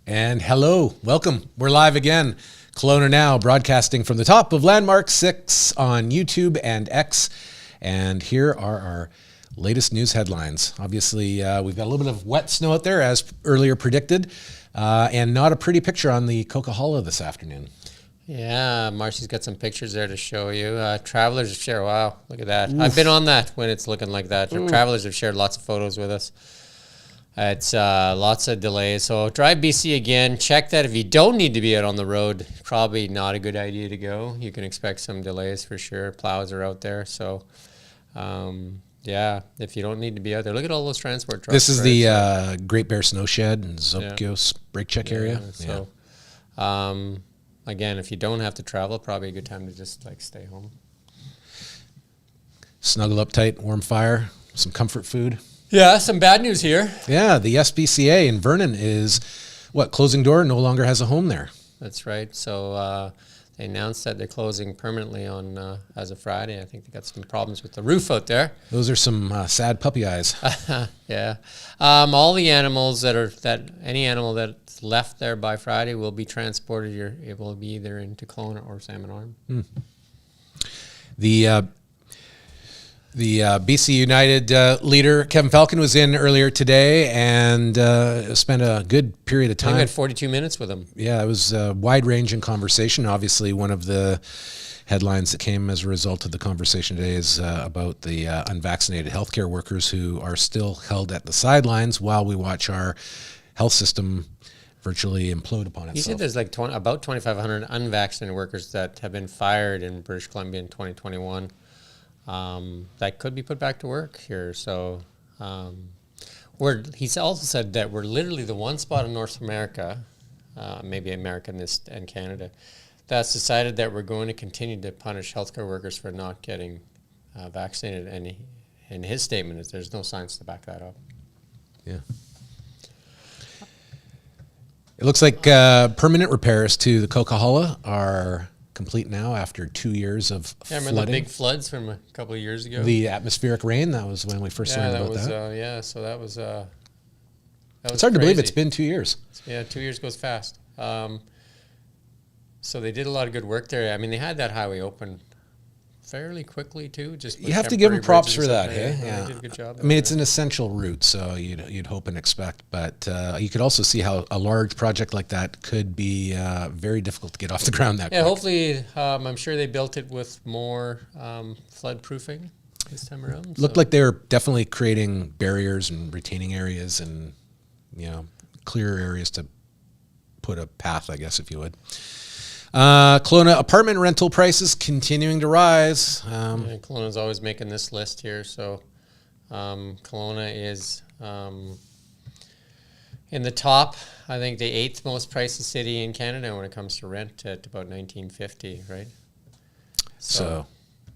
And hello, welcome. We're live again. Kelowna Now, broadcasting from the top of Landmark 6 on YouTube and X. And here are our latest news headlines. Obviously, we've got a little bit of wet snow out there, as earlier predicted, and not a pretty picture on the Coquihalla this afternoon. Yeah, Marcy's got some pictures there to show you. Travelers have shared, wow, look at that. Oof. I've been on that when it's looking like that. Oof. Travelers have shared lots of photos with us. It's lots of delays. So drive BC again. Check that if you don't need to be out on the road, probably not a good idea to go. You can expect some delays for sure. Plows are out there. So, yeah, if you don't need to be out there, look at all those transport trucks. This is the Great Bear Snow Shed and Zopkios brake check area. So, again, if you don't have to travel, probably a good time to just like stay home. Snuggle up tight, warm fire, some comfort food. Yeah, some bad news here. Yeah, the SPCA in Vernon is, closing door, no longer has a home there. That's right. So they announced that they're closing permanently on as of Friday. I think they got some problems with the roof out there. Those are some sad puppy eyes. Yeah. All the animals any animal that's left there by Friday will be transported. You're able to be either into Kelowna or Salmon Arm. The BC United leader, Kevin Falcon, was in earlier today and spent a good period of time. I had 42 minutes with him. Yeah, it was a wide-ranging conversation. Obviously, one of the headlines that came as a result of the conversation today is about the unvaccinated healthcare workers who are still held at the sidelines while we watch our health system virtually implode upon itself. He said there's like about 2,500 unvaccinated workers that have been fired in British Columbia in 2021. That could be put back to work here. So he's also said that we're literally the one spot in North America, maybe America and Canada, that's decided that we're going to continue to punish healthcare workers for not getting vaccinated. And in his statement is there's no science to back that up. Yeah. It looks like permanent repairs to the Coquihalla are complete now after 2 years of flooding. Remember the big floods from a couple of years ago? The atmospheric rain, that was when we first learned about that. So that was it's hard to believe it's been 2 years. Yeah, 2 years goes fast. So they did a lot of good work there. I mean, they had that highway open fairly quickly too. You have to give them props for that, hey? Yeah, they did a good job. I mean, it's an essential route, so you'd hope and expect. But you could also see how a large project like that could be very difficult to get off the ground that quick. Hopefully, I'm sure they built it with more flood proofing this time around. Looked like they were definitely creating barriers and retaining areas and clear areas to put a path, I guess, if you would. Kelowna apartment rental prices continuing to rise. Kelowna's always making this list here. So Kelowna is in the top, I think the 8th most pricey city in Canada when it comes to rent at about $19.50, right? So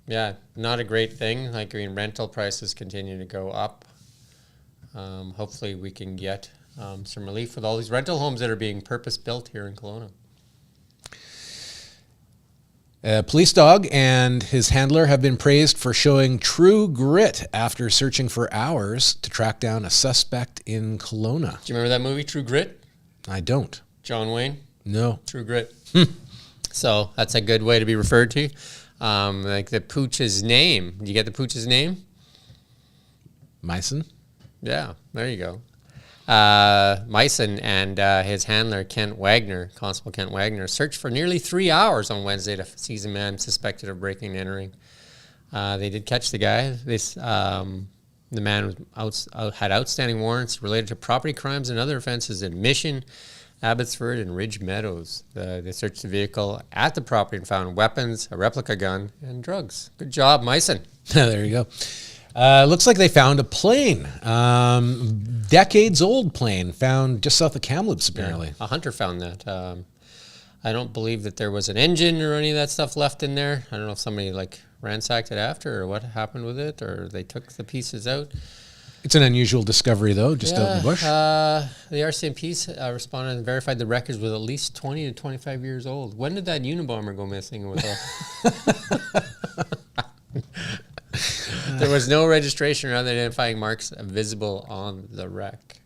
yeah, not a great thing. Like, I mean, rental prices continue to go up. Hopefully we can get some relief with all these rental homes that are being purpose-built here in Kelowna. A police dog and his handler have been praised for showing true grit after searching for hours to track down a suspect in Kelowna. Do you remember that movie, True Grit? I don't. John Wayne? No. True Grit. So that's a good way to be referred to. Like the pooch's name. Do you get the pooch's name? Meissen? Yeah, there you go. Meissen and his handler, Constable Kent Wagner, searched for nearly 3 hours on Wednesday to seize a man suspected of breaking and entering. They did catch the guy. The man had outstanding warrants related to property crimes and other offenses in Mission, Abbotsford, and Ridge Meadows. They searched the vehicle at the property and found weapons, a replica gun, and drugs. Good job, Meissen. There you go. Looks like they found a plane, decades-old plane, found just south of Kamloops, apparently. Yeah, a hunter found that. I don't believe that there was an engine or any of that stuff left in there. I don't know if somebody ransacked it after or what happened with it, or they took the pieces out. It's an unusual discovery, though, just out in the bush. The RCMP responded and verified the records with at least 20 to 25 years old. When did that Unabomber go missing? There was no registration or other identifying marks visible on the wreck.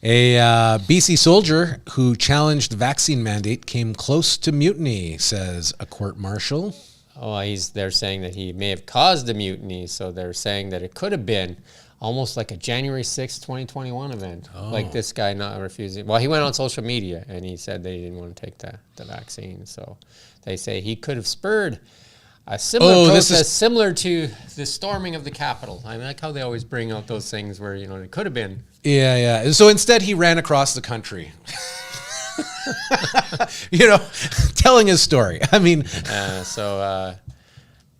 A BC soldier who challenged the vaccine mandate came close to mutiny, says a court martial. Oh, they're saying that he may have caused the mutiny, so they're saying that it could have been almost like a January 6th, 2021 event. Like this guy not refusing. Well, he went on social media and he said that he didn't want to take the vaccine. So they say he could have spurred a similar protest similar to the storming of the Capitol. I like how they always bring out those things where, it could have been. Yeah. So instead he ran across the country. Telling his story. I mean,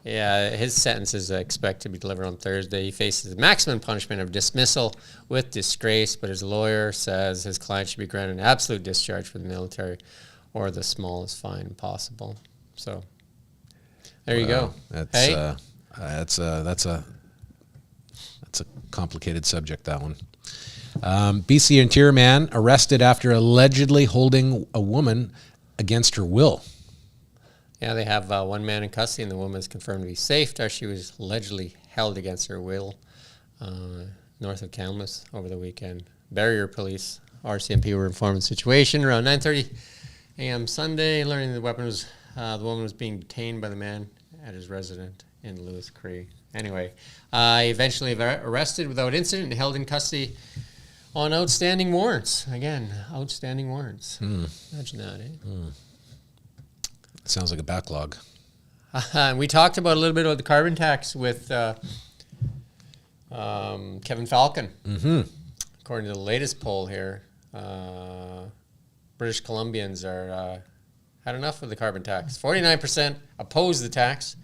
his sentence is expected to be delivered on Thursday. He faces the maximum punishment of dismissal with disgrace, but his lawyer says his client should be granted an absolute discharge from the military or the smallest fine possible. So there you go. That's a complicated subject, that one. BC Interior man arrested after allegedly holding a woman against her will. Yeah, they have one man in custody, and the woman is confirmed to be safe after she was allegedly held against her will north of Kamloops over the weekend. Barrier Police, RCMP, were informed of the situation around 9:30 a.m. Sunday, learning the woman was being detained by the man at his residence in Lewis Cree. Anyway, eventually arrested without incident and held in custody on outstanding warrants. Again, outstanding warrants. Imagine that, eh? Sounds like a backlog. And we talked about a little bit about the carbon tax with Kevin Falcon. Mm-hmm. According to the latest poll here, British Columbians are had enough of the carbon tax. 49% oppose the tax,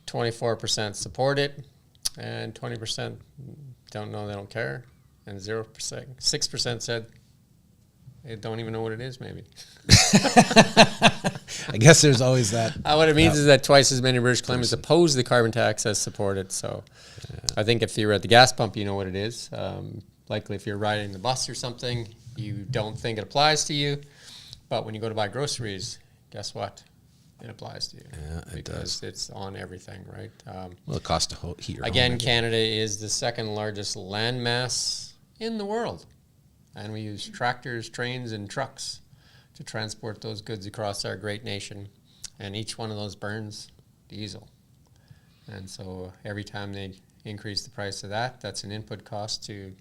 24% support it, and 20% don't know, they don't care, and 6% said they don't even know what it is, maybe. I guess there's always that. What it means is that twice as many British Columbians oppose the carbon tax as support it. So I think if you're at the gas pump, you know what it is. Likely if you're riding the bus or something, you don't think it applies to you. But when you go to buy groceries, guess what? It applies to you. Yeah, it does. Because it's on everything, right? Well, it costs to heat your home. Again, Canada is the second largest landmass in the world. And we use tractors, trains, and trucks to transport those goods across our great nation. And each one of those burns diesel. And so every time they increase the price of that, that's an input cost to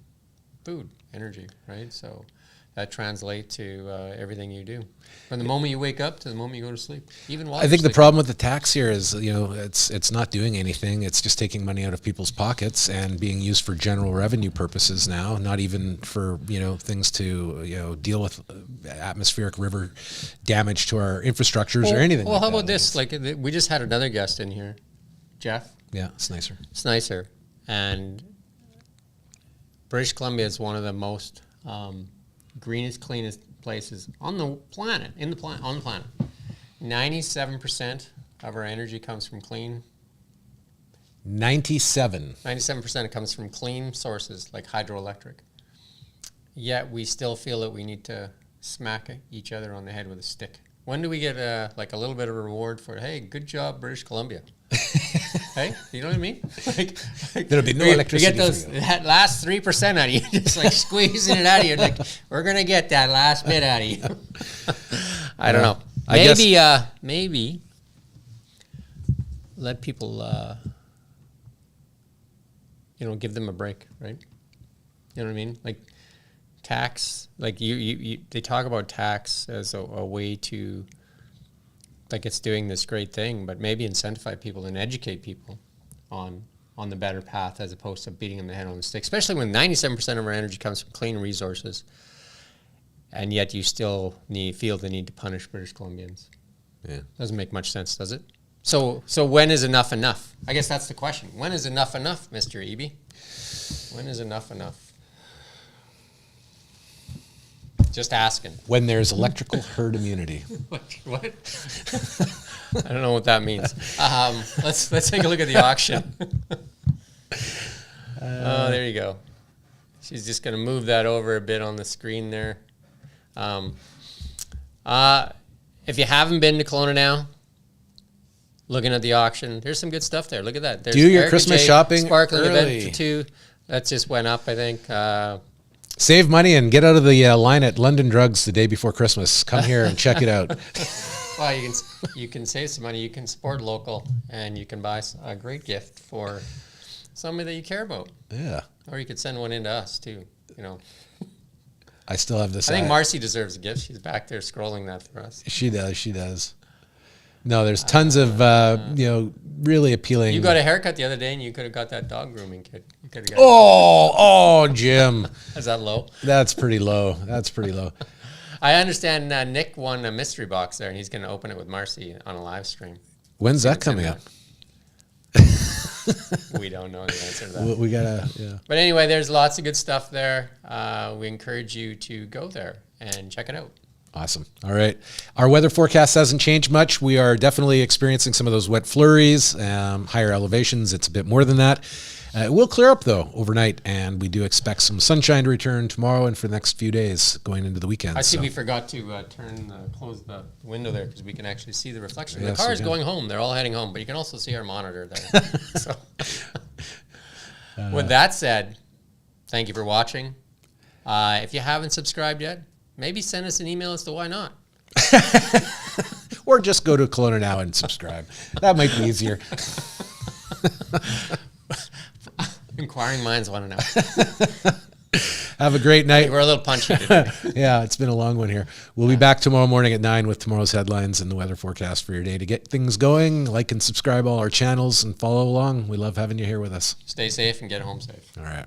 food, energy, right? So that translates to everything you do. From the moment you wake up to the moment you go to sleep, even while I think the problem with the tax here is, it's not doing anything. It's just taking money out of people's pockets and being used for general revenue purposes now, not even for, things to, deal with atmospheric river damage to our infrastructures or anything well, like how that. about this? Like, we just had another guest in here, Jeff. Yeah, it's nicer. It's nicer. And British Columbia is one of the most greenest, cleanest places on the planet, on the planet. 97% of our energy comes from clean. 97% comes from clean sources like hydroelectric. Yet we still feel that we need to smack each other on the head with a stick. When do we get a little bit of a reward for, hey, good job, British Columbia? Hey, you know what I mean? There'll be no electricity. We get that last 3% out of you, just squeezing it out of you. Like, we're gonna get that last bit out of you. I don't know. Maybe let people, give them a break, right? You know what I mean? Like tax, like they talk about tax as a way to, like, it's doing this great thing, but maybe incentivize people and educate people on the better path as opposed to beating them in the head on the stick, especially when 97% of our energy comes from clean resources, and yet you still feel the need to punish British Columbians. Yeah. Doesn't make much sense, does it? So when is enough enough? I guess that's the question. When is enough enough, Mr. Eby? When is enough enough? Just asking. When there's electrical herd immunity. What? I don't know what that means. Let's take a look at the auction. There you go. She's just going to move that over a bit on the screen there. If you haven't been to Kelowna now, looking at the auction, there's some good stuff there. Look at that. There's Do your Erica Christmas J. shopping Sparkling early. event for 2. That just went up, I think. Save money and get out of the line at London Drugs the day before Christmas. Come here and check it out. Well, you can save some money. You can support local, and you can buy a great gift for somebody that you care about. Yeah. Or you could send one in to us too. I still have this. I think Marcy deserves a gift. She's back there scrolling that for us. She does. No, there's tons of really appealing. You got a haircut the other day, and you could have got that dog grooming kit. You could have got. Oh, Jim. Is that low? That's pretty low. I understand Nick won a mystery box there, and he's going to open it with Marcy on a live stream. When's that coming up? We don't know the answer to that. We gotta, yeah. But anyway, there's lots of good stuff there. We encourage you to go there and check it out. Awesome. All right. Our weather forecast hasn't changed much. We are definitely experiencing some of those wet flurries, higher elevations. It's a bit more than that. It will clear up, though, overnight, and we do expect some sunshine to return tomorrow and for the next few days going into the weekend. I see we forgot to close the window there because we can actually see the reflection. Yes, the car is going home. They're all heading home, but you can also see our monitor there. So, with that said, thank you for watching. If you haven't subscribed yet, maybe send us an email as to why not. Or just go to Kelowna Now and subscribe. That might be easier. Inquiring minds want to know. Have a great night. We're a little punchy today. Yeah, it's been a long one here. We'll be back tomorrow morning at 9 with tomorrow's headlines and the weather forecast for your day. To get things going, like and subscribe all our channels and follow along. We love having you here with us. Stay safe and get home safe. All right.